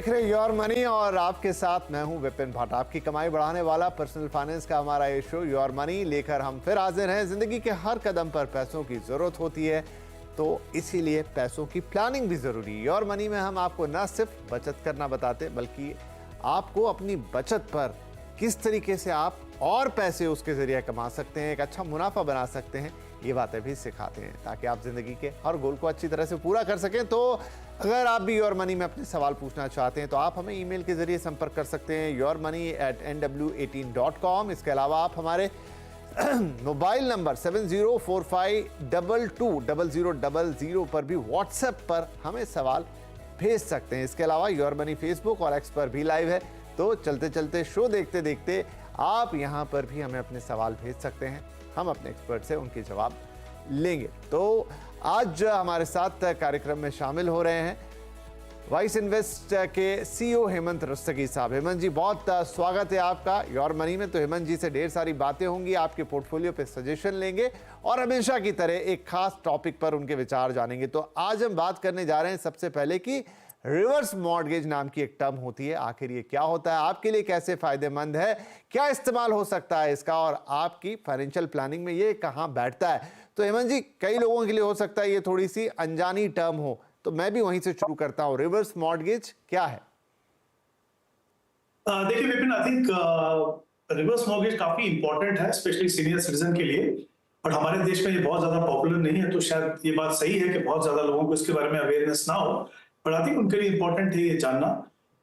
देख रहे your money और आपके साथ मैं हूं विपिन भाट। आपकी कमाई बढ़ाने वाला पर्सनल फाइनेंस का हमारा ये शो योर मनी लेकर हम फिर हाजिर हैं। जिंदगी के हर कदम पर पैसों की जरूरत होती है, तो इसीलिए पैसों की प्लानिंग भी जरूरी है। योर मनी में हम आपको न सिर्फ बचत करना बताते बल्कि आपको अपनी बचत पर किस तरीके से आप और पैसे उसके जरिए कमा सकते हैं, एक अच्छा मुनाफा बना सकते हैं, ये बातें भी सिखाते हैं ताकि आप जिंदगी के हर गोल को अच्छी तरह से पूरा कर सकें। तो अगर आप भी योर मनी में अपने सवाल पूछना चाहते हैं तो आप हमें ईमेल के जरिए संपर्क कर सकते हैं yourmoney@nw18.com। इसके अलावा आप हमारे मोबाइल नंबर 7045220000 पर भी व्हाट्सएप पर हमें सवाल भेज सकते हैं। इसके अलावा योर मनी फेसबुक और एक्स पर भी लाइव है, तो चलते चलते शो देखते देखते आप यहां पर भी हमें अपने सवाल भेज सकते हैं। हम अपने एक्सपर्ट से उनके जवाब लेंगे। तो आज हमारे साथ कार्यक्रम में शामिल हो रहे हैं वाइस इन्वेस्ट के सीईओ हेमंत रस्तगी साहब। हेमंत जी, बहुत स्वागत है आपका योर मनी में। तो हेमंत जी से ढेर सारी बातें होंगी, आपके पोर्टफोलियो पे सजेशन लेंगे और हमेशा की तरह एक खास टॉपिक पर उनके विचार जानेंगे। तो आज हम बात करने जा रहे हैं सबसे पहले कि रिवर्स मॉर्गेज नाम की एक टर्म होती है, आखिर ये क्या होता है, आपके लिए कैसे फायदेमंद है, क्या इस्तेमाल हो सकता है इसका और आपकी फाइनेंशियल प्लानिंग में ये कहां बैठता है। तो हेमंत जी, कई लोगों के लिए हो सकता है ये थोड़ी सी अनजानी टर्म हो, तो मैं भी वहीं से शुरू करता हूं। रिवर्स मॉर्गेज क्या है? देखिए Vipin, I think reverse mortgage काफी इंपॉर्टेंट है, स्पेशली सीनियर सिटीजन के लिए। बट हमारे देश में ये बहुत ज्यादा पॉपुलर नहीं है, तो शायद ये बात सही है कि बहुत ज्यादा लोगों को इसके बारे में अवेयरनेस ना हो, बट आई थिंक उनके लिए इंपॉर्टेंट है ये जानना।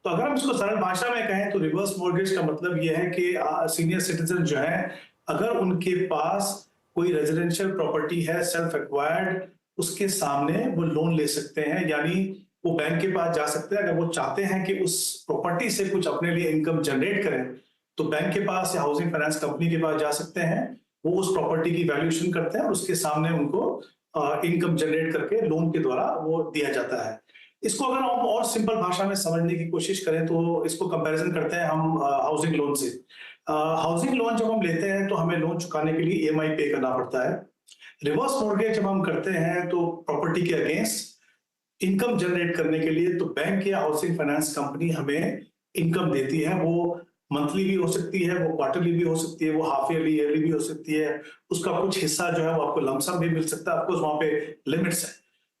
तो अगर हम इसको सरल भाषा में कहें तो रिवर्स मॉर्गेज का मतलब ये है कि सीनियर सिटीजन जो है, अगर उनके पास कोई रेजिडेंशियल प्रॉपर्टी है सेल्फ एक्वायर्ड, उसके सामने वो लोन ले सकते हैं। यानी वो बैंक के पास जा सकते हैं, अगर वो चाहते हैं कि उस प्रॉपर्टी से कुछ अपने लिए इनकम जनरेट करें तो बैंक के पास या हाउसिंग फाइनेंस कंपनी के पास जा सकते हैं। वो उस प्रॉपर्टी की वैल्यूएशन करते हैं और उसके सामने उनको इनकम जनरेट करके लोन के द्वारा वो दिया जाता है। इसको अगर हम और सिंपल भाषा में समझने की कोशिश करें तो इसको कंपैरिजन करते हैं हम हाउसिंग लोन से। हाउसिंग लोन जब हम लेते हैं तो हमें लोन चुकाने के लिए ईएमआई पे करना पड़ता है। रिवर्स मॉर्गेज जब हम करते हैं तो प्रॉपर्टी के अगेंस्ट इनकम जनरेट करने के लिए तो बैंक या हाउसिंग फाइनेंस कंपनी हमें इनकम देती है। वो मंथली भी हो सकती है, वो क्वार्टरली भी हो सकती है, वो हाफ ईयरली ईयरली भी हो सकती है। उसका कुछ हिस्सा जो है वो आपको लमसम भी मिल सकता है, आपको वहां पे लिमिट्स है।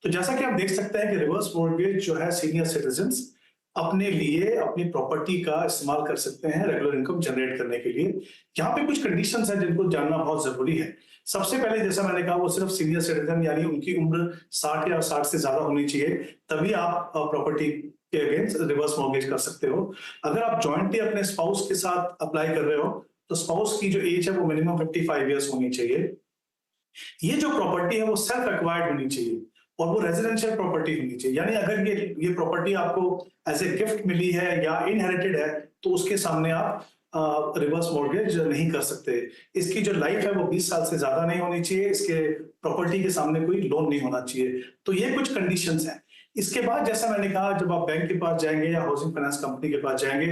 तो जैसा कि आप देख सकते हैं कि रिवर्स मॉर्गेज जो है सीनियर सिटीजन्स अपने लिए अपनी प्रॉपर्टी का इस्तेमाल कर सकते हैं रेगुलर इनकम जनरेट करने के लिए। यहाँ पे कुछ कंडीशंस हैं जिनको जानना बहुत जरूरी है। सबसे पहले जैसा मैंने कहा, वो सिर्फ सीनियर सिटीजन यानी उनकी उम्र 60 या 60 से ज्यादा होनी चाहिए, तभी आप प्रॉपर्टी के अगेंस्ट रिवर्स मॉर्गेज कर सकते हो। अगर आप जॉइंटली अपने स्पाउस के साथ अप्लाई कर रहे हो तो स्पाउस की जो एज है वो मिनिमम 55 ईयर्स होनी चाहिए। ये जो प्रॉपर्टी है वो सेल्फ एक्वायर्ड होनी चाहिए और वो रेजिडेंशियल प्रॉपर्टी होनी चाहिए। यानी अगर ये प्रॉपर्टी आपको एज ए गिफ्ट मिली है या इनहेरिटेड है तो उसके सामने आप रिवर्स मॉर्गेज नहीं कर सकते। इसकी जो लाइफ है वो 20 साल से ज्यादा नहीं होनी चाहिए, इसके प्रॉपर्टी के सामने कोई लोन नहीं होना चाहिए। तो ये कुछ कंडीशंस हैं। इसके बाद जैसा मैंने कहा, जब आप बैंक के पास जाएंगे या हाउसिंग फाइनेंस कंपनी के पास जाएंगे,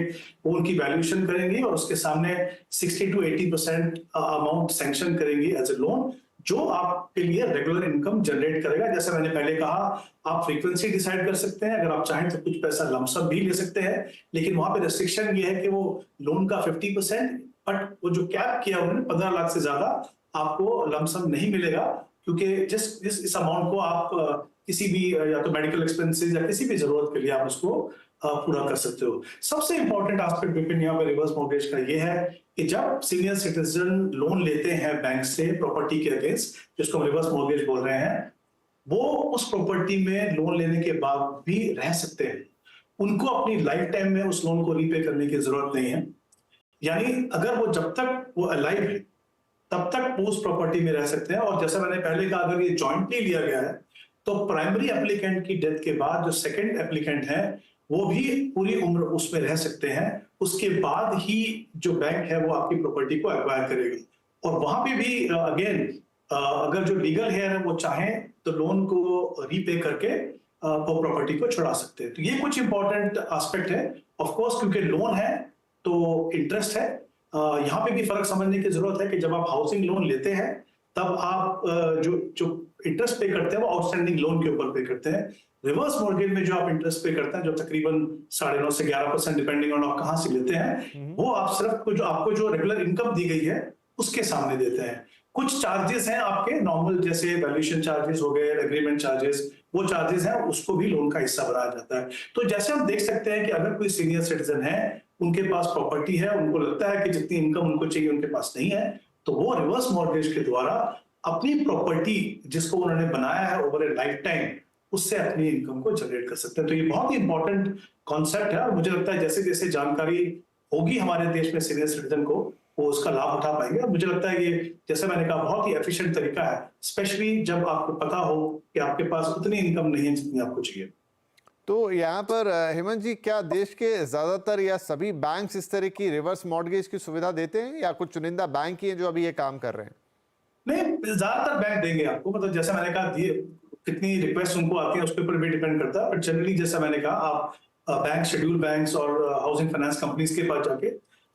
वो उनकी वैल्यूएशन करेंगे और उसके सामने 60 to 80% अमाउंट सैंक्शन करेंगी एज ए लोन, जो आपके लिए रेगुलर इनकम जनरेट करेगा। जैसे मैंने पहले कहा, आप फ्रीक्वेंसी डिसाइड कर सकते हैं, अगर आप चाहें तो कुछ पैसा लमसम भी ले सकते हैं, लेकिन वहां पे रेस्ट्रिक्शन ये है कि वो लोन का 50%, बट वो जो कैप किया उन्होंने 15 लाख से ज्यादा आपको लमसम नहीं मिलेगा, क्योंकि जिस इस अमाउंट को आप किसी भी या तो मेडिकल एक्सपेंसेस या किसी भी जरूरत के लिए आप उसको पूरा कर सकते हो। सबसे इंपॉर्टेंट एस्पेक्ट विपिन यहाँ पे रिवर्स मॉर्गेज का ये है कि जब सीनियर सिटीजन लोन लेते हैं बैंक से प्रॉपर्टी के अगेंस्ट, जिसको हम रिवर्स मॉर्गेज बोल रहे हैं, वो उस प्रॉपर्टी में लोन लेने के बाद भी रह सकते हैं। उनको अपनी लाइफ टाइम में उस लोन को रीपे करने की जरूरत नहीं है। यानी अगर वो जब तक वो अलाइव है तब तक वो उस प्रॉपर्टी में रह सकते हैं। और जैसा मैंने पहले कहा, अगर ये जॉइंटली लिया गया है तो प्राइमरी एप्लीकेंट की डेथ के बाद जो सेकंड एप्लीकेंट है वो भी पूरी उम्र उसमें रह सकते हैं। उसके बाद ही जो बैंक है वो आपकी प्रॉपर्टी को एक्वायर करेगा। और वहां पे भी अगेन अगर जो लीगल है वो चाहे तो लोन को रीपे करके वो प्रॉपर्टी को छुड़ा सकते हैं। तो ये कुछ इंपॉर्टेंट एस्पेक्ट है। ऑफ कोर्स क्योंकि लोन है तो इंटरेस्ट है। यहाँ पे भी फर्क समझने की जरूरत है कि जब आप हाउसिंग लोन लेते हैं तब आप जो इंटरेस्ट पे करते हैं वो आउटस्टैंडिंग लोन के ऊपर पे करते हैं, रिवर्स मॉर्गेज में जो आप इंटरेस्ट पे करते हैं, जो तकरीबन 9.5 से 11% डिपेंडिंग ऑन आप कहां से लेते हैं, वो आप सिर्फ आपको जो रेगुलर इनकम दी गई है उसके सामने देते हैं। कुछ चार्जेस हैं आपके नॉर्मल, जैसे वैल्यूएशन चार्जेस हो गए, एग्रीमेंट चार्जेस, वो चार्जेस हैं, उसको भी लोन का हिस्सा बनाया जाता है। तो जैसे हम देख सकते हैं कि अगर कोई सीनियर सिटीजन है, उनके पास प्रॉपर्टी है, उनको लगता है कि जितनी इनकम उनको चाहिए उनके पास नहीं है, तो वो रिवर्स मॉर्गेज के द्वारा अपनी प्रॉपर्टी जिसको उन्होंने बनाया है ओवर ए लाइफ टाइम, उससे अपनी इनकम को जनरेट कर सकते हैं। तो ये बहुत ही इंपॉर्टेंट कॉन्सेप्ट है और मुझे लगता है जैसे जैसे जानकारी होगी हमारे देश में सीनियर सिटीजन को, वो उसका लाभ उठा पाएंगे। और मुझे लगता है ये, जैसे मैंने कहा, बहुत ही एफिशिएंट तरीका है, स्पेशली जब आपको पता हो कि आपके पास उतनी इनकम नहीं है जितनी आपको चाहिए। तो यहाँ पर हेमंत जी, क्या देश के ज्यादातर या सभी बैंक्स इस तरह की रिवर्स मॉर्गेज की सुविधा देते हैं या कुछ चुनिंदा बैंक ही हैं जो अभी ये काम कर रहे हैं? नहीं, ज्यादातर बैंक देंगे आपको, मतलब जैसे मैंने कहा, कितनी रिक्वेस्ट उनको आती है उसके ऊपर भी डिपेंड करता है, बट जनरली जैसा मैंने कहा, आप बैंक, शेड्यूल बैंक्स और हाउसिंग फाइनेंस कंपनीज के पास जाके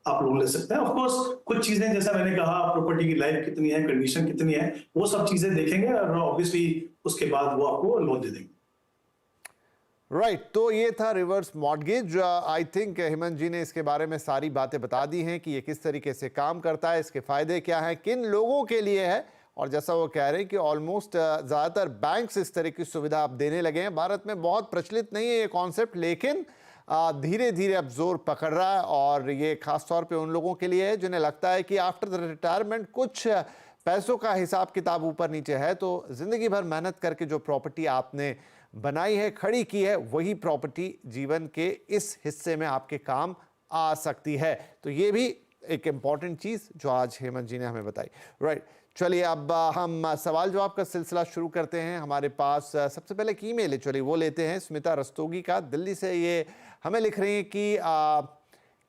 आप लोन ले सकते हैं। ऑफ कोर्स कुछ चीजें, जैसा मैंने कहा, प्रॉपर्टी की लाइफ कितनी है, कंडीशन कितनी है, वो सब चीजें देखेंगे और ऑब्वियसली उसके बाद वो आपको लोन दे देंगे। राइट तो ये था reverse mortgage. I think Hemant ji ने इसके बारे में सारी बातें बता दी हैं कि ये किस तरीके से काम करता है, इसके फायदे क्या हैं, किन लोगों के लिए है। और जैसा वो कह रहे हैं कि ऑलमोस्ट ज़्यादातर बैंक्स इस तरह की सुविधा आप देने लगे हैं। भारत में बहुत प्रचलित नहीं है ये कॉन्सेप्ट, लेकिन धीरे धीरे अब जोर पकड़ रहा है। और ये खास तौर पे उन लोगों के लिए है जिन्हें लगता है कि आफ्टर द रिटायरमेंट कुछ पैसों का हिसाब किताब ऊपर नीचे है, तो ज़िंदगी भर मेहनत करके जो प्रॉपर्टी आपने बनाई है, खड़ी की है, वही प्रॉपर्टी जीवन के इस हिस्से में आपके काम आ सकती है। तो ये भी एक इम्पॉर्टेंट चीज़ जो आज हेमंत जी ने हमें बताई। राइट चलिए अब हम सवाल जवाब का सिलसिला शुरू करते हैं। हमारे पास सबसे पहले एक ईमेल है, चलिए वो लेते हैं। स्मिता रस्तोगी का दिल्ली से, ये हमें लिख रही हैं कि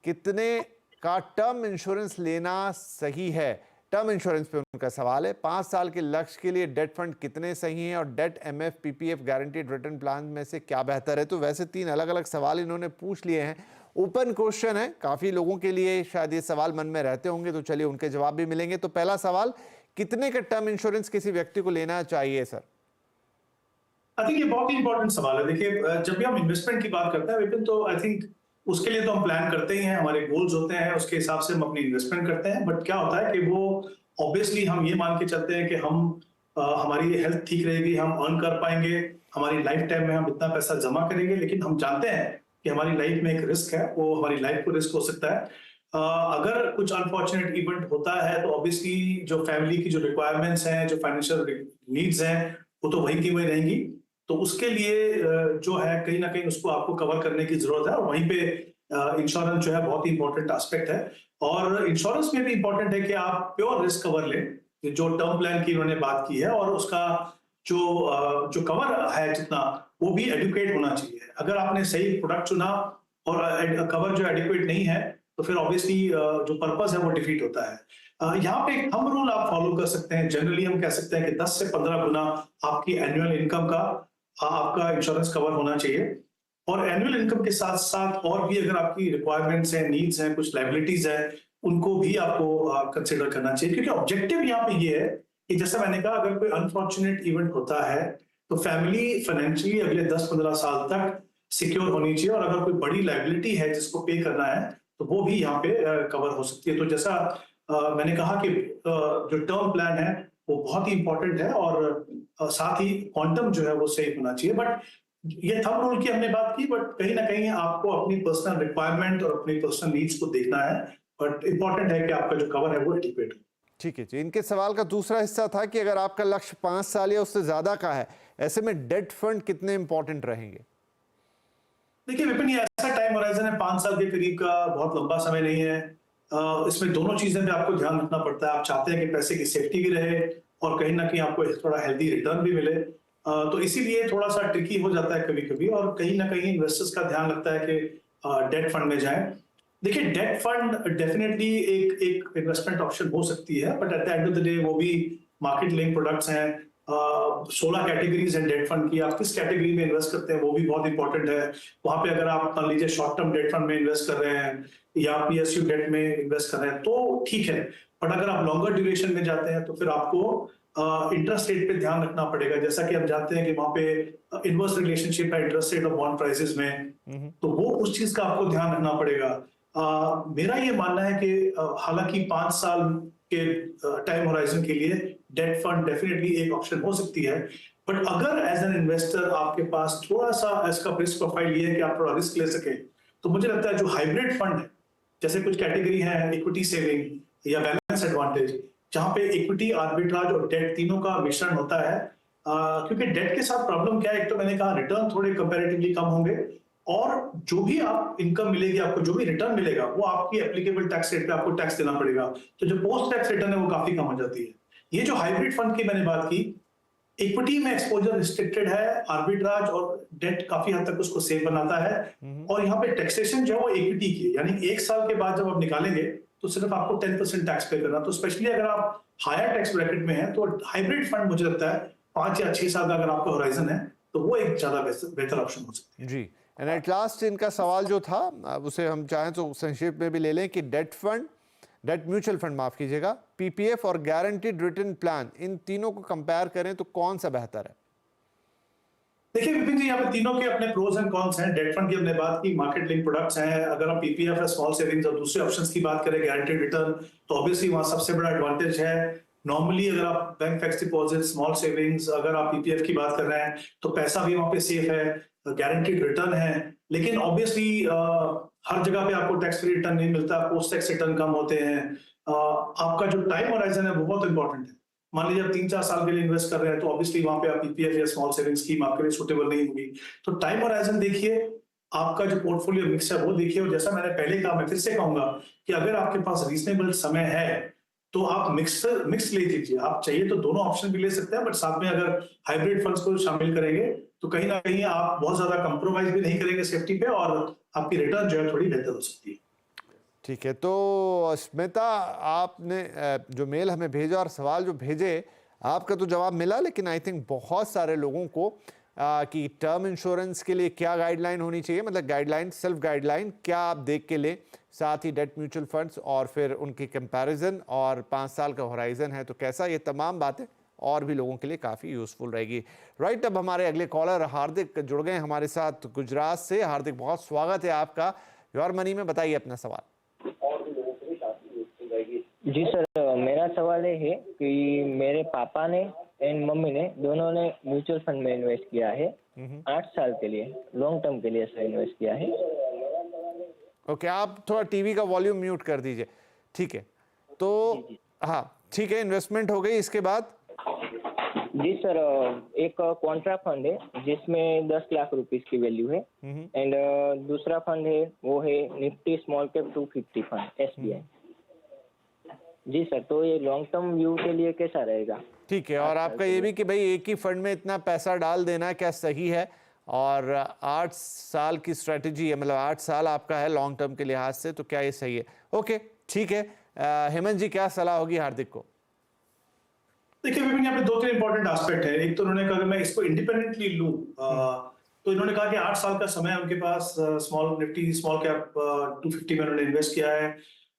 कितने का टर्म इंश्योरेंस लेना सही है। टर्म इंश्योरेंस पे उनका सवाल है। 5 साल के लक्ष्य के लिए डेट फंड कितने सही हैं और debt MF PPF guaranteed return plan में से क्या बेहतर है। तो वैसे 3 अलग अलग सवाल इन्होंने पूछ लिए हैं, ओपन क्वेश्चन है, काफ़ी लोगों के लिए शायद ये सवाल मन में रहते होंगे, तो चलिए उनके जवाब भी मिलेंगे। तो पहला सवाल, कितने का टर्म इंश्योरेंस किसी व्यक्ति को लेना चाहिए सर? आई थिंक ये बहुत ही इंपॉर्टेंट सवाल है। देखिए, जब भी हम इन्वेस्टमेंट की बात करते हैं विपिन, तो आई थिंक उसके लिए तो हम प्लान करते ही हैं, हमारे गोल्स होते हैं, उसके हिसाब से हम अपनी इन्वेस्टमेंट करते हैं। बट क्या होता है कि वो ऑब्वियसली हम ये मान के चलते हैं कि हमारी हेल्थ ठीक रहेगी, हम अर्न कर पाएंगे, हमारी लाइफ टाइम में हम इतना पैसा जमा करेंगे। लेकिन हम जानते हैं कि हमारी लाइफ में एक रिस्क है, वो हमारी लाइफ को रिस्क हो सकता है। अगर कुछ अनफॉर्चुनेट इवेंट होता है तो ऑब्वियसली जो फैमिली की जो रिक्वायरमेंट्स हैं, जो फाइनेंशियल नीड्स हैं, वो तो वहीं की वहीं रहेंगी। तो उसके लिए जो है कहीं ना कहीं उसको आपको कवर करने की जरूरत है, और वहीं पे इंश्योरेंस जो है बहुत ही इंपॉर्टेंट एस्पेक्ट है। और इंश्योरेंस में भी इंपॉर्टेंट है कि आप प्योर रिस्क कवर लें, जो टर्म प्लान की उन्होंने बात की है, और उसका जो कवर है जितना, वो भी एडुकेट होना चाहिए। अगर आपने सही प्रोडक्ट चुना और कवर जो एडिक्वेट नहीं है, तो फिर ऑब्वियसली जो पर्पस है वो डिफीट होता है। यहाँ पे एक थंब रूल आप फॉलो कर सकते हैं। जनरली हम कह सकते हैं कि 10 से 15 गुना आपकी एनुअल इनकम का आपका इंश्योरेंस कवर होना चाहिए। और एनुअल इनकम के साथ साथ और भी अगर आपकी रिक्वायरमेंट्स हैं, नीड्स हैं, कुछ लायबिलिटीज है, उनको भी आपको कंसिडर करना चाहिए। क्योंकि ऑब्जेक्टिव यहाँ पे ये है कि जैसे मैंने कहा, अगर कोई अनफॉर्चुनेट इवेंट होता है तो फैमिली फाइनेंशियली अगले 10-15 साल तक सिक्योर होनी चाहिए। और अगर कोई बड़ी लायबिलिटी है जिसको पे करना है, तो वो भी यहाँ पे कवर हो सकती है। तो जैसा मैंने कहा कि जो टर्म प्लान है वो बहुत ही इंपॉर्टेंट है, और साथ ही क्वांटम जो है वो सही होना चाहिए। बट ये थंब रूल की हमने बात की, बट कहीं ना कहीं आपको अपनी पर्सनल रिक्वायरमेंट और अपनी पर्सनल नीड्स को देखना है। बट इंपॉर्टेंट है कि आपका जो कवर है वो एडिक्वेट हो। ठीक है जी। इनके सवाल का दूसरा हिस्सा था कि अगर आपका लक्ष्य 5 साल या उससे ज्यादा का है, ऐसे में डेट फंड कितने इंपॉर्टेंट रहेंगे? देखिए विपिन, ये ऐसा टाइम होराइजन है 5 साल के करीब का, बहुत लंबा समय नहीं है। इसमें दोनों चीजें भी आपको ध्यान रखना पड़ता है। आप चाहते हैं कि पैसे की सेफ्टी भी रहे और कहीं ना कहीं आपको थोड़ा हेल्दी रिटर्न भी मिले। तो इसीलिए थोड़ा सा ट्रिकी हो जाता है कभी कभी, और कहीं ना कहीं इन्वेस्टर्स का ध्यान लगता है कि डेट फंड में जाएं। देखिए, डेट फंड डेफिनेटली एक इन्वेस्टमेंट ऑप्शन हो सकती है, but at the end of the day वो भी मार्केट लिंक प्रोडक्ट्स हैं। 16 कैटेगरीज हैं डेट फंड की, आप किस कैटेगरी में इन्वेस्ट करते हैं वो भी बहुत इंपॉर्टेंट है। वहां पे अगर आप मान लीजिए शॉर्ट टर्म डेट फंड में इन्वेस्ट कर रहे हैं या पीएसयू डेट में इन्वेस्ट कर रहे हैं तो ठीक है, बट अगर आप लॉन्गर ड्यूरेशन में जाते हैं तो फिर आपको इंटरेस्ट रेट पे ध्यान रखना पड़ेगा, जैसा कि हम जानते हैं कि वहां पे इनवर्स रिलेशनशिप है इंटरेस्ट रेट और बॉन्ड प्राइसेस में, तो वो उस चीज का आपको ध्यान रखना पड़ेगा। मेरा ये मानना है कि हालांकि 5 साल के टाइम होराइजन के लिए डेट फंड डेफिनेटली एक ऑप्शन हो सकती है, बट अगर एज एन इन्वेस्टर आपके पास थोड़ा सा इसका रिस्क प्रोफाइल ये है कि आप थोड़ा रिस्क ले सके, तो मुझे लगता है जो हाइब्रिड फंड है, जैसे कुछ कैटेगरी है इक्विटी सेविंग या बैलेंस एडवांटेज, जहां पे इक्विटी आर्बिट्राज और डेट तीनों का मिश्रण होता है। क्योंकि डेट के साथ प्रॉब्लम क्या है, एक तो मैंने कहा रिटर्न थोड़े कंपैरेटिवली कम होंगे, और जो भी आप इनकम मिलेगी, आपको जो भी रिटर्न मिलेगा वो आपकी एप्लीकेबल टैक्स रेट पे आपको टैक्स देना पड़ेगा, तो जो पोस्ट टैक्स रिटर्न है वो काफी कम हो जाती है। ये जो हाइब्रिड फंड की मैंने बात की, इक्विटी में एक्सपोजर रिस्ट्रिक्टेड है, आर्बिट्राज और डेट काफी हद तक उसको सेफ बनाता है, और यहाँ पे टैक्सेशन जो है वो इक्विटी की, यानी 1 साल के बाद जब आप निकालेंगे तो सिर्फ आपको 10% टैक्स पे करना। तो स्पेशली अगर आप हायर टैक्स ब्रैकेट में हैं तो हाइब्रिड फंड मुझे लगता है 5 या 6 साल का अगर आपका होराइजन है तो वो एक ज्यादा बेहतर ऑप्शन हो सकता है। जी, एंड एट लास्ट इनका सवाल जो था उसे हम चाहें तो संक्षेप में भी ले लें कि डेट म्यूचुअल फंड माफ कीजिएगा, पीपीएफ और गारंटीड रिटर्न प्लान, इन तीनों को कंपेयर करें तो कौन सा बेहतर है? देखिए विपिन जी, यहाँ पे तीनों के अपने प्रोज एंड कॉन्स हैं। डेट फंड की हमने बात की, मार्केट लिंक प्रोडक्ट्स हैं। अगर हम पीपीएफ है, स्मॉल सेविंग्स, और दूसरे ऑप्शंस की बात करें गारंटीड रिटर्न, तो ऑब्वियसली वहां सबसे बड़ा एडवांटेज है। नॉर्मली अगर आप bank fixed deposit, small savings, अगर आप पीपीएफ की बात कर रहे हैं तो पैसा भी वहां पे सेफ है, गारंटीड रिटर्न है। लेकिन ऑब्वियसली हर जगह पे आपको टैक्स फ्री रिटर्न नहीं मिलता, पोस्ट टैक्स रिटर्न कम होते हैं। आपका जो टाइम होराइजन है वो बहुत इंपॉर्टेंट है। मान लीजिए आप 3-4 साल के लिए इन्वेस्ट कर रहे हैं तो ऑब्वियसली वहां पे आप पीपीएफ या स्मॉल सेविंग स्कीम आपके लिए सूटेबल नहीं होगी। तो टाइम होराइजन देखिए, आपका जो पोर्टफोलियो मिक्स है वो देखिए, और जैसा मैंने पहले कहा, मैं फिर से कहूंगा कि अगर आपके पास रीजनेबल समय है तो आप मिक्स ले लीजिए। आप चाहिए तो दोनों ऑप्शन भी ले सकते हैं, बट साथ में अगर हाइब्रिड फंड्स को शामिल करेंगे तो कहीं ना कहीं आप बहुत ज्यादा कंप्रोमाइज भी नहीं करेंगे सेफ्टी पे, और आपकी रिटर्न जो है थोड़ी बेहतर हो सकती है। ठीक है, तो स्मिता, आपने जो मेल हमें भेजा और सवाल जो भेजे, आपका तो जवाब मिला, लेकिन आई थिंक बहुत सारे लोगों को कि टर्म इंश्योरेंस के लिए क्या गाइडलाइन होनी चाहिए, मतलब गाइडलाइन, सेल्फ गाइडलाइन क्या आप देख के लें, साथ ही डेट म्यूचुअल फंड्स और फिर उनकी कंपैरिजन, और 5 साल का होराइजन है तो कैसा, ये तमाम बातें और भी लोगों के लिए काफ़ी यूज़फुल रहेगी। राइट, अब हमारे अगले कॉलर हार्दिक जुड़ गए हमारे साथ गुजरात से। हार्दिक, बहुत स्वागत है आपका योर मनी में, बताइए अपना सवाल। जी सर, मेरा सवाल ये है कि मेरे पापा ने एंड मम्मी ने दोनों ने म्यूचुअल फंड में इन्वेस्ट किया है 8 साल के लिए, लॉन्ग टर्म के लिए सर इन्वेस्ट किया है। ओके, आप थोड़ा टीवी का वॉल्यूम म्यूट कर दीजिए। ठीक है, तो हाँ ठीक है, इन्वेस्टमेंट हो गई, इसके बाद? जी सर, एक कॉन्ट्रा फंड है जिसमें 10 लाख रुपीस की वैल्यू है, एंड दूसरा फंड है वो है Nifty small cap 250 fund, SBI. जी सर, तो ये लॉन्ग टर्म व्यू के लिए कैसा रहेगा? ठीक है, और आपका ये भी कि भाई एक ही फंड में इतना पैसा डाल देना क्या सही है? और 8 साल की स्ट्रेटजी है, मतलब 8 साल आपका है लॉन्ग टर्म के लिहाज से, तो क्या ये सही है? ओके ठीक है, हेमंत जी क्या सलाह होगी हार्दिक को? देखिए विपिन, यहाँ पे 2-3 इंपॉर्टेंट एस्पेक्ट है। एक तो उन्होंने कहा कि मैं इसको इंडिपेंडेंटली लूं, तो इन्होंने कहा कि 8 साल का समय है उनके पास, निफ्टी स्मॉल कैप 250 में उन्होंने इन्वेस्ट किया है।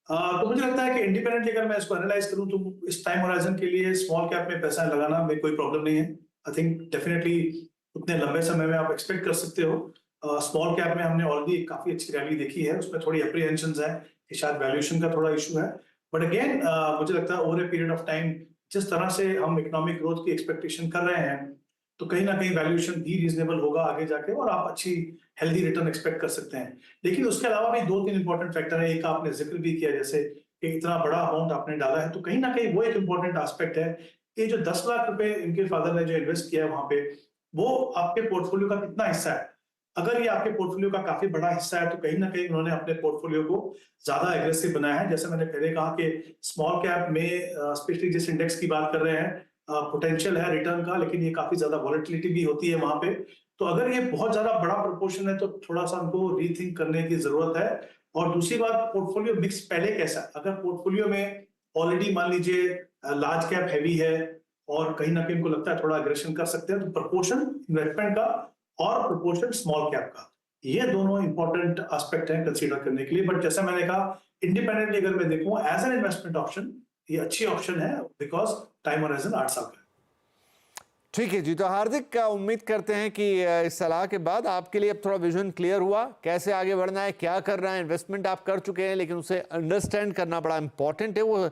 तो मुझे लगता है कि इंडिपेंडेंटली अगर मैं इसको एनालाइज करूं तो इस टाइम होराइजन के लिए स्मॉल कैप में पैसा लगाना में कोई प्रॉब्लम नहीं है। आई थिंक डेफिनेटली उतने लंबे समय में आप एक्सपेक्ट कर सकते हो। स्मॉल कैप में हमने ऑलरेडी काफी अच्छी रैली देखी है, उसमें थोड़ी अप्रीहेंशंस है कि शायद वैल्यूएशन का थोड़ा इशू है, बट अगेन मुझे लगता है over a period of time जिस तरह से हम इकोनॉमिक ग्रोथ की एक्सपेक्टेशन कर रहे हैं तो कहीं ना कहीं वैल्यूएशन भी रीजनेबल होगा आगे जाके, और आप अच्छी हेल्दी रिटर्न एक्सपेक्ट कर सकते हैं। लेकिन उसके अलावा भी 2-3 इंपॉर्टेंट फैक्टर है। एक आपने जिक्र भी किया, जैसे कि इतना बड़ा अमाउंट आपने डाला है, तो कहीं ना कहीं वो एक इंपॉर्टेंट एस्पेक्ट है कि जो 10 लाख रुपए इनके फादर ने जो इन्वेस्ट किया है वहां पे, वो आपके पोर्टफोलियो का कितना हिस्सा है। अगर ये आपके पोर्टफोलियो का काफी बड़ा हिस्सा है तो कहीं ना कहीं उन्होंने अपने पोर्टफोलियो को ज्यादा एग्रेसिव बनाया है। जैसे मैंने पहले कहा कि स्मॉल कैप में स्पेशली जिस इंडेक्स की बात कर रहे हैं, पोटेंशियल है रिटर्न का, लेकिन ये काफी ज्यादा वॉलेटिलिटी भी होती है वहां पे। तो अगर ये बहुत ज्यादा बड़ा प्रोपोर्शन है तो थोड़ा सा उनको रीथिंक करने की जरूरत है। और दूसरी बात, पोर्टफोलियो मिक्स पहले कैसा, अगर पोर्टफोलियो में ऑलरेडी मान लीजिए लार्ज कैप हैवी है और कहीं ना कहीं उनको लगता है थोड़ा अग्रेशन कर सकते हैं, तो प्रपोर्शन इन्वेस्टमेंट का और प्रपोर्शन स्मॉल कैप का, ये दोनों इंपॉर्टेंट एस्पेक्ट हैं कंसीडर करने के लिए। बट जैसा मैंने कहा, इंडिपेंडेंटली अगर मैं देखूं एज एन इन्वेस्टमेंट ऑप्शन, ये अच्छी ऑप्शन है बिकॉज टाइम होराइजन 8 साल का है। ठीक है जी, तो हार्दिक उम्मीद करते हैं कि इस सलाह के बाद आपके लिए अब थोड़ा विजन क्लियर हुआ, कैसे आगे बढ़ना है, क्या करना है। इन्वेस्टमेंट आप कर चुके हैं लेकिन उसे अंडरस्टैंड करना बड़ा इंपॉर्टेंट है, वो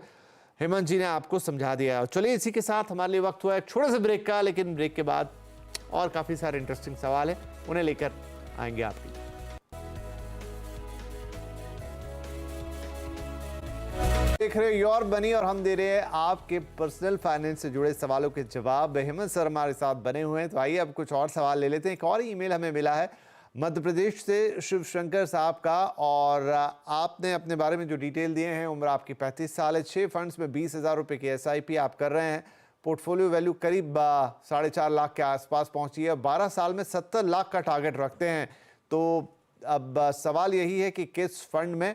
हेमंत जी ने आपको समझा दिया है। चलिए इसी के साथ हमारे लिए वक्त हुआ है एक छोटे से ब्रेक का, लेकिन ब्रेक के बाद और काफ़ी सारे इंटरेस्टिंग सवाल हैं, उन्हें लेकर आएंगे आपकी। देख रहे हो योर बनी और हम दे रहे हैं आपके पर्सनल फाइनेंस से जुड़े सवालों के जवाब। हेमंत सर हमारे साथ बने हुए हैं, तो आइए अब कुछ और सवाल ले लेते हैं। एक और ईमेल हमें मिला है मध्य प्रदेश से शिवशंकर साहब का, और आपने अपने बारे में जो डिटेल दिए हैं, उम्र आपकी 35 साल है, 6 फंड्स में 20,000 रुपये की SIP आप कर रहे हैं, पोर्टफोलियो वैल्यू करीब 4.5 लाख के आसपास पहुंची है, 12 साल में 70 लाख का टारगेट रखते हैं। तो अब सवाल यही है कि किस फंड में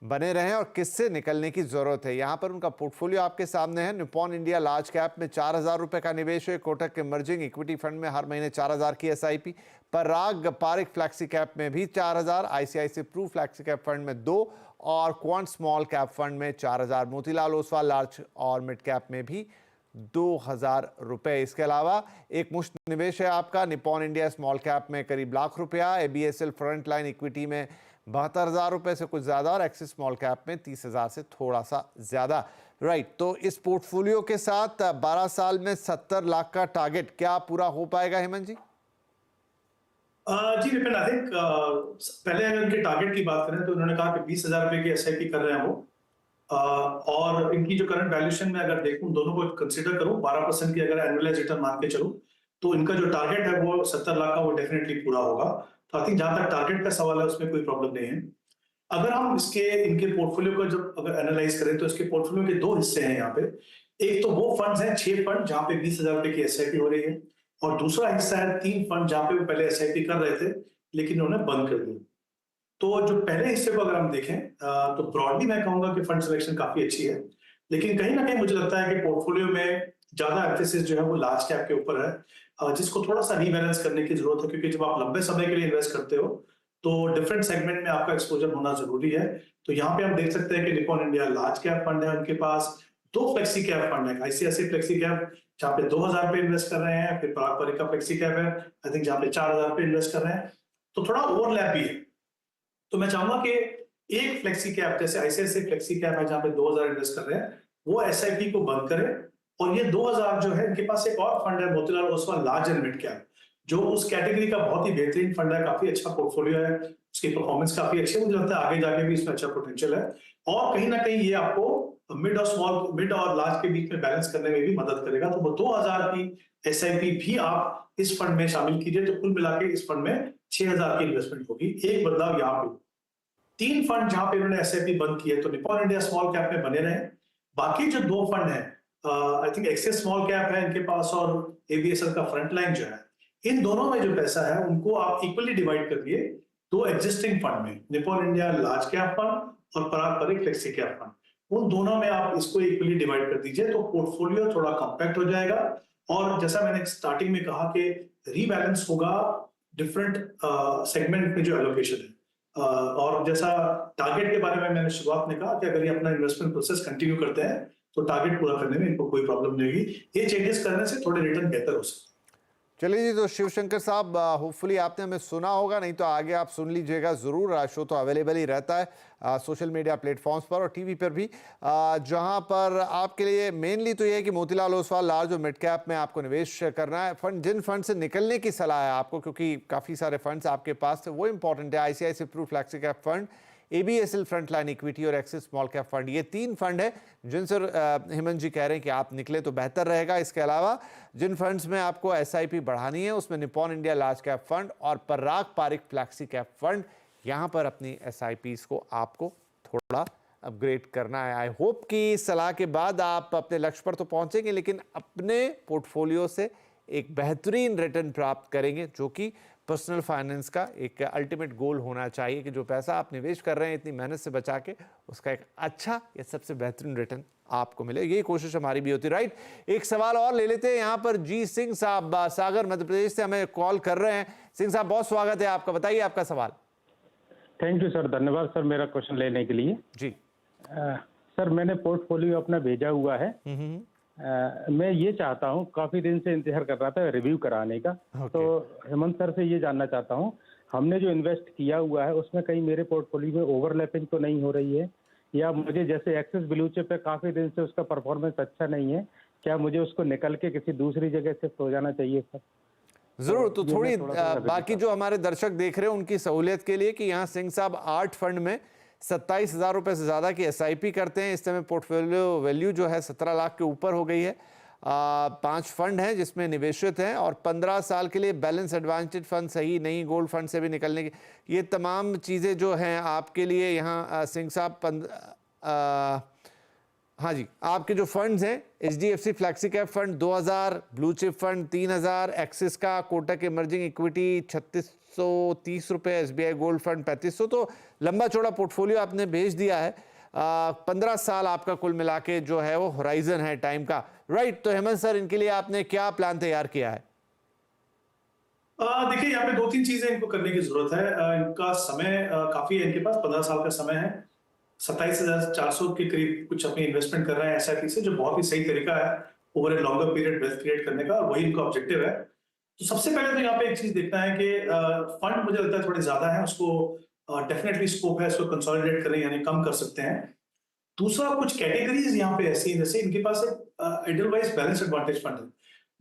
बने रहें और किससे निकलने की जरूरत है। यहाँ पर उनका पोर्टफोलियो आपके सामने है। निपॉन इंडिया लार्ज कैप में 4,000 रुपये का निवेश है, कोटक के इमर्जिंग इक्विटी फंड में हर महीने 4,000 की SIP, Parag Parikh flexi cap में भी 4,000, ICICI Pru flexi cap fund में 2 और क्वांट स्मॉल कैप फंड में 4,000, मोतीलाल ओसवाल लार्ज और मिड कैप में भी 2,000 रुपये। इसके अलावा एक मुश्त निवेश है आपका निपॉन इंडिया स्मॉल कैप में करीब लाख रुपया, ABSL फ्रंट लाइन इक्विटी में 72,000 रुपये से कुछ ज़्यादा और एक्सिस स्मॉल कैप में 30,000 से थोड़ा सा ज़्यादा। राइट, तो इस पोर्टफोलियो के साथ 12 साल में 70 लाख का टारगेट क्या पूरा हो पाएगा हेमंत जी? जी विपिन, आई थिंक पहले अगर उनके टारगेट की बात करें तो उन्होंने कहा कि 20,000 रुपए की SIP कर रहे हैं वो, और इनकी जो करंट वैल्यूएशन में अगर देखूं, दोनों को कंसीडर करूं, 12% की अगर एनुअलाइज रिटर्न मान के चलूं, तो इनका जो टारगेट है वो 70 लाख का वो डेफिनेटली पूरा होगा। तो आई थिंक जहां तक टारगेट का सवाल है उसमें कोई प्रॉब्लम नहीं है। अगर हम इनके पोर्टफोलियो को जब अगर एनालाइज करें तो इसके पोर्टफोलियो के 2 हिस्से हैं यहाँ पे। एक तो वो फंड्स हैं 6 फंड जहां पे 20,000 रुपए की SIP हो रही है, और दूसरा हिस्सा है 3 फंड जहां पे वो पहले SIP कर रहे थे लेकिन उन्होंने बंद कर दिया। तो जो पहले हिस्से को अगर हम देखें तो ब्रॉडली मैं कहूंगा कि फंड सिलेक्शन काफी अच्छी है, लेकिन कहीं ना कहीं मुझे लगता है कि पोर्टफोलियो में ज्यादा एम्फेसिस जो है वो लार्ज कैप के ऊपर है, जिसको थोड़ा सा रीबैलेंस करने की जरूरत है, क्योंकि जब आप लंबे समय के लिए इन्वेस्ट करते हो तो डिफरेंट सेगमेंट में आपका एक्सपोजर होना जरूरी है। तो यहाँ पे हम देख सकते हैं कि Nippon India large cap fund है, उनके पास 2 फ्लेक्सी कैप फंड है, ICICI फ्लेक्सी कैप जहाँ पे 2,000 रुपए इन्वेस्ट कर रहे हैं, फिर पराग पारिक का फ्लेक्सी कैप है आई थिंक जहाँ पे 4,000 रुपए इन्वेस्ट कर रहे हैं, तो थोड़ा ओवरलैप भी है। तो मैं चाहूंगा कि एक फ्लेक्सी कैप जैसे ICICI फ्लेक्सी कैप है जहाँ पे 2,000 इन्वेस्ट कर रहे हैं, वो SIP को बंद करें, और ये 2,000 जो है, इनके पास एक और फंड है Motilal Oswal large and mid cap, जो उस कैटेगरी का बहुत ही बेहतरीन फंड है, काफी अच्छा पोर्टफोलियो है, उसकी परफॉर्मेंस काफी अच्छी है, मुझे लगता है आगे जाके भी इसमें अच्छा पोटेंशियल है, और कहीं ना कहीं ये आपको मिड और लार्ज के बीच में बैलेंस करने में भी मदद करेगा। तो वो 2,000 की SIP भी आप इस फंड में शामिल कीजिए, तो कुल मिला के इस फंड में 6,000 की इन्वेस्टमेंट होगी। एक बदलाव यहाँ पे, 3 फंड जहां पे इन्होंने SIP बंद की है, तो निपॉन इंडिया स्मॉल कैप में बने रहे, बाकी जो 2 फंड है I think axis small cap है इनके पास, और ABSL का फ्रंट लाइन जो है, इन दोनों में जो पैसा है उनको आप इक्वली डिवाइड कर दिए 2 एग्जिस्टिंग फंड में, Nippon India large cap fund और पराग पारिक फ्लेक्सी कैप फंड, उन दोनों में आप इसको इक्वली डिवाइड कर दीजिए, तो पोर्टफोलियो थोड़ा कॉम्पैक्ट हो जाएगा। और जैसा मैंने स्टार्टिंग में कहा कि रीबैलेंस होगा डिफरेंट सेगमेंट में जो एलोकेशन है, और जैसा टारगेट के बारे में मैंने शुरुआत में कहा कि अगर ये अपना इन्वेस्टमेंट प्रोसेस कंटिन्यू करते हैं तो टारगेट पूरा करने में इनको कोई प्रॉब्लम नहीं होगी, ये चेंजेस करने से थोड़े रिटर्न बेहतर हो सकते हैं। चलिए जी, तो शिवशंकर साहब होपफुली आपने हमें सुना होगा, नहीं तो आगे आप सुन लीजिएगा ज़रूर। शो तो अवेलेबल ही रहता है सोशल मीडिया प्लेटफॉर्म्स पर और टीवी पर भी, जहां पर आपके लिए मेनली तो ये है कि मोतीलाल ओसवाल लार्ज और मिड कैप में आपको निवेश करना है। फंड जिन फंड से निकलने की सलाह है आपको, क्योंकि काफ़ी सारे फंड्स आपके पास थे, वो इंपॉर्टेंट है, ICICI Pru flexi cap fund, ABSL front line equity और एक्सिस स्मॉल कैप फंड, ये 3 फंड है जिनसे हेमंत जी कह रहे हैं कि आप निकले तो बेहतर रहेगा। इसके अलावा जिन फंड्स में आपको SIP बढ़ानी है उसमें Nippon India large cap fund और पराग पारिक फ्लैक्सी कैप फंड, यहाँ पर अपनी SIPs को आपको थोड़ा अपग्रेड करना है। आई होप कि इस सलाह के बाद आप अपने लक्ष्य पर तो पहुंचेंगे, लेकिन अपने पोर्टफोलियो से एक बेहतरीन रिटर्न प्राप्त करेंगे, जो कि पर्सनल फाइनेंस का एक अल्टीमेट गोल होना चाहिए कि जो पैसा आप निवेश कर रहे हैं इतनी मेहनत से बचा के, उसका एक अच्छा या सबसे बेहतरीन रिटर्न आपको मिले। यही कोशिश हमारी भी होती है। राइट, एक सवाल और ले लेते हैं। यहाँ पर जी सिंह साहब सागर मध्य प्रदेश से हमें कॉल कर रहे हैं। सिंह साहब, बहुत स्वागत है आपका, बताइए आपका सवाल। थैंक यू सर, धन्यवाद सर मेरा क्वेश्चन लेने के लिए। जी सर, मैंने पोर्टफोलियो अपना भेजा हुआ है, मैं ये चाहता हूँ, काफी दिन से इंतजार कर रहा था रिव्यू कराने का। तो हेमंत सर से ये जानना चाहता हूँ, हमने जो इन्वेस्ट किया हुआ है उसमें कहीं मेरे पोर्टफोलियो में ओवरलैपिंग तो नहीं हो रही है, या मुझे जैसे एक्सिस ब्लू चिप पे काफी दिन से उसका परफॉर्मेंस अच्छा नहीं है, क्या मुझे उसको निकल के किसी दूसरी जगह शिफ्ट हो जाना चाहिए सर? जरूर। तो ये थोड़ी मैं थोड़ा सा बाकी जो हमारे दर्शक देख रहे हैं उनकी सहूलियत के लिए कि यहाँ सिंह साहब 8 फंड में 27,000 रुपए से ज्यादा की SIP करते हैं। इस समय पोर्टफोलियो वैल्यू जो है 17 लाख के ऊपर हो गई है। 5 फंड हैं जिसमें निवेशित हैं और 15 साल के लिए बैलेंस एडवांटेज फंड, सही नहीं गोल्ड फंड से भी निकलने की, ये तमाम चीज़ें जो हैं आपके लिए यहाँ सिंह साहब हाँ जी, आपके जो फंड्स हैं HDFC flexi cap fund 2000, blue chip fund 3000, axis का कोटक इमर्जिंग इक्विटी 3630 रुपये, SBI गोल्ड फंड 3500। तो लंबा चौड़ा पोर्टफोलियो आपने भेज दिया है। 15 साल आपका कुल मिला के जो है वो होराइजन है टाइम का, राइट? तो हेमंत सर, इनके लिए आपने क्या प्लान तैयार किया है? देखिए, यहाँ पे 2-3 चीजें इनको करने की जरूरत है। इनका समय काफी है, इनके पास 15 साल का समय है। 27,400 के करीब कुछ अपनी इन्वेस्टमेंट कर रहे हैं SIP से, जो बहुत ही सही तरीका है over a longer period wealth create करने का, वही इनका ऑब्जेक्टिव है। तो सबसे पहले तो यहाँ पे एक चीज देखना है कि फंड मुझे लगता है थोड़े ज्यादा है, उसको डेफिनेटली स्कोप है इसको कंसोलिडेट करने, यानी कम कर सकते हैं। दूसरा, कुछ कैटेगरीज यहाँ पे ऐसी हैं, जैसे इनके पास एक एडलवाइज बैलेंस एडवांटेज फंड है,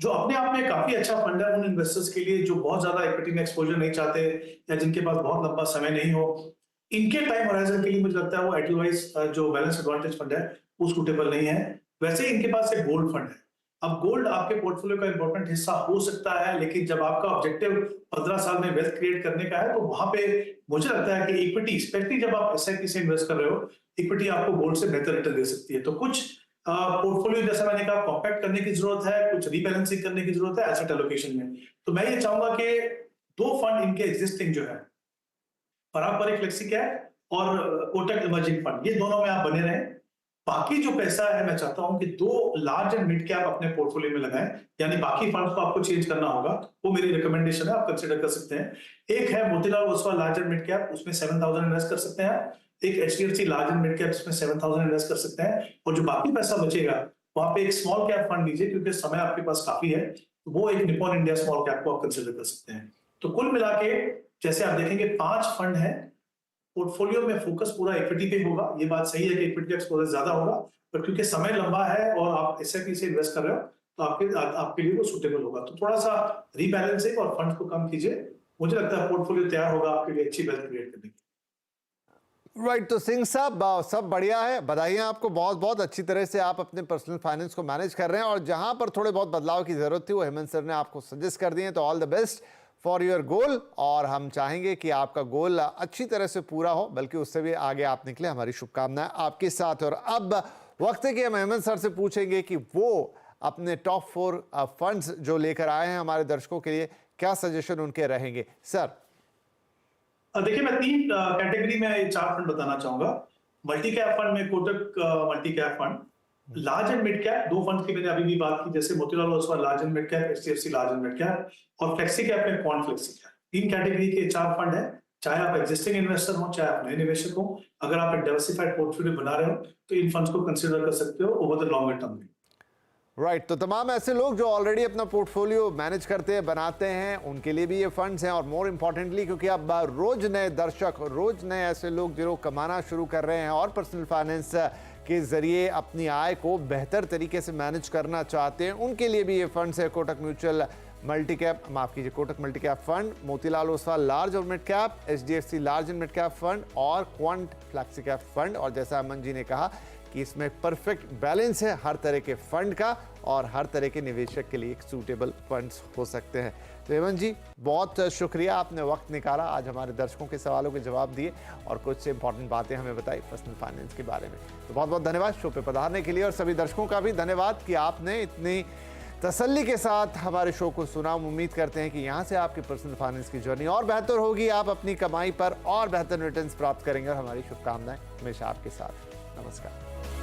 जो अपने आप में काफी अच्छा फंड है उन इन्वेस्टर्स के लिए जो बहुत ज्यादा इक्विटी में एक्सपोजर नहीं चाहते या जिनके पास बहुत लंबा समय नहीं हो। इनके टाइम होराइजन के लिए मुझे लगता है वो एडलवाइज जो बैलेंस एडवांटेज फंड है वो सूटेबल नहीं है। वैसे ही इनके पास एक गोल्ड फंड है। अब गोल्ड आपके पोर्टफोलियो का इंपॉर्टेंट हिस्सा हो सकता है, लेकिन जब आपका ऑब्जेक्टिव 15 साल में वेल्थ क्रिएट करने का है, तो वहां पे मुझे लगता है कि इक्विटी, स्पेशली जब आप SIP से इन्वेस्ट कर रहे हो, इक्विटी आपको गोल्ड से बेहतर रिटर्न दे सकती है। तो कुछ पोर्टफोलियो, जैसा मैंने कहा, कॉम्पैक्ट करने की जरूरत है, कुछ रीबैलेंसिंग करने की जरूरत है एसेट एलोकेशन में। तो मैं ये चाहूंगा कि 2 फंड इनके एग्जिस्टिंग जो है, पारंपरिक फ्लेक्सी कैप और कोटक इमर्जिंग फंड, ये दोनों में आप बने रहें। बाकी जो पैसा है, मैं चाहता हूं कि 2 लार्ज एंड मिड कैप अपने पोर्टफोलियो में लगाएं, यानी बाकी फंड्स को आपको चेंज करना होगा, वो मेरी रिकमेंडेशन है, आप कंसीडर कर सकते हैं। एक है Motilal Oswal large and mid cap, उसमें 7,000 इन्वेस्ट कर सकते हैं। एक HDFC large and mid cap, इसमें 7,000 इन्वेस्ट कर सकते हैं। और जो बाकी पैसा बचेगा वहां पे एक स्मॉल कैप फंड लीजिए, क्योंकि समय आपके पास काफी है, तो वो एक निप्पॉन इंडिया स्मॉल कैप को आप कंसीडर कर सकते हैं। तो कुल मिला के जैसे आप देखेंगे 5 फंड है, पोर्टफोलियो में फोकस पूरा इक्विटी पे होगा। ये बात सही है कि इक्विटी एक्सपोजर ज्यादा होगा, पर क्योंकि समय लंबा है और आप SIP से इन्वेस्ट कर रहे हो, तो आपके लिए वो सूटेबल होगा। तो थोड़ा सा रीबैलेंसिंग और फंड को कम कीजिए, मुझे लगता है पोर्टफोलियो तैयार होगा आपके लिए अच्छी वेल्थ क्रिएट करने की। राइट। तो सिंह साहब, सब बढ़िया है, बधाई आपको, बहुत बहुत अच्छी तरह से आप अपने पर्सनल फाइनेंस को मैनेज कर रहे हैं। और जहां पर थोड़े बहुत बदलाव की जरूरत थी वो हेमंत सर ने आपको सजेस्ट कर दिए। तो all the best for your goal, और हम चाहेंगे कि आपका गोल अच्छी तरह से पूरा हो, बल्कि उससे भी आगे आप निकले। हमारी शुभकामनाएं आपके साथ। और अब वक्त है कि हम हेमंत सर से पूछेंगे कि वो अपने टॉप 4 फंड्स जो लेकर आए हैं हमारे दर्शकों के लिए, क्या सजेशन उनके रहेंगे। सर देखिए, मैं 3 कैटेगरी में 4 फंड बताना चाहूंगा। मल्टी कैप फंड में Kotak multi cap fund, large and mid cap 2 fund की मैंने अभी भी बात की, जैसे Motilal Oswal large and mid cap, HDFC large and mid cap, और फ्लेक्सी कैप में क्वांट फ्लेक्सी कैप। 3 कैटेगरी के 4 फंड है। चाहे आप एग्जिस्टिंग इन्वेस्टर हो, चाहे आप नए निवेशक हो, अगर आप एक डाइवर्सिफाइड पोर्टफोलियो बना रहे हो तो इन फंड्स को कंसीडर कर सकते हो ओवर द लॉन्गर टर्म में। राइट। तो तमाम ऐसे लोग जो ऑलरेडी अपना पोर्टफोलियो मैनेज करते हैं, बनाते हैं, उनके लिए भी ये फंड्स हैं। और मोर इम्पॉर्टेंटली, क्योंकि अब रोज नए दर्शक, रोज नए ऐसे लोग जो कमाना शुरू कर रहे हैं और पर्सनल फाइनेंस के जरिए अपनी आय को बेहतर तरीके से मैनेज करना चाहते हैं, उनके लिए भी ये फंड्स है। कोटक म्यूचुअल मल्टी कैप, माफ कीजिए, Kotak multi cap fund, Motilal Oswal large और mid cap, HDFC large and mid cap fund और क्वांट फ्लेक्सी कैप फंड। और जैसा अमन जी ने कहा कि इसमें परफेक्ट बैलेंस है हर तरह के फंड का, और हर तरह के निवेशक के लिए एक सूटेबल फंड्स हो सकते हैं। तो हेमंत जी, बहुत शुक्रिया, आपने वक्त निकाला, आज हमारे दर्शकों के सवालों के जवाब दिए और कुछ इंपॉर्टेंट बातें हमें बताई पर्सनल फाइनेंस के बारे में। तो बहुत बहुत धन्यवाद शो पे पधारने के लिए, और सभी दर्शकों का भी धन्यवाद कि आपने इतनी तसल्ली के साथ हमारे शो को सुना। हम उम्मीद करते हैं कि यहाँ से आपकी पर्सनल फाइनेंस की जर्नी और बेहतर होगी, आप अपनी कमाई पर और बेहतर रिटर्न्स प्राप्त करेंगे, और हमारी शुभकामनाएं हमेशा आपके साथ। नमस्कार।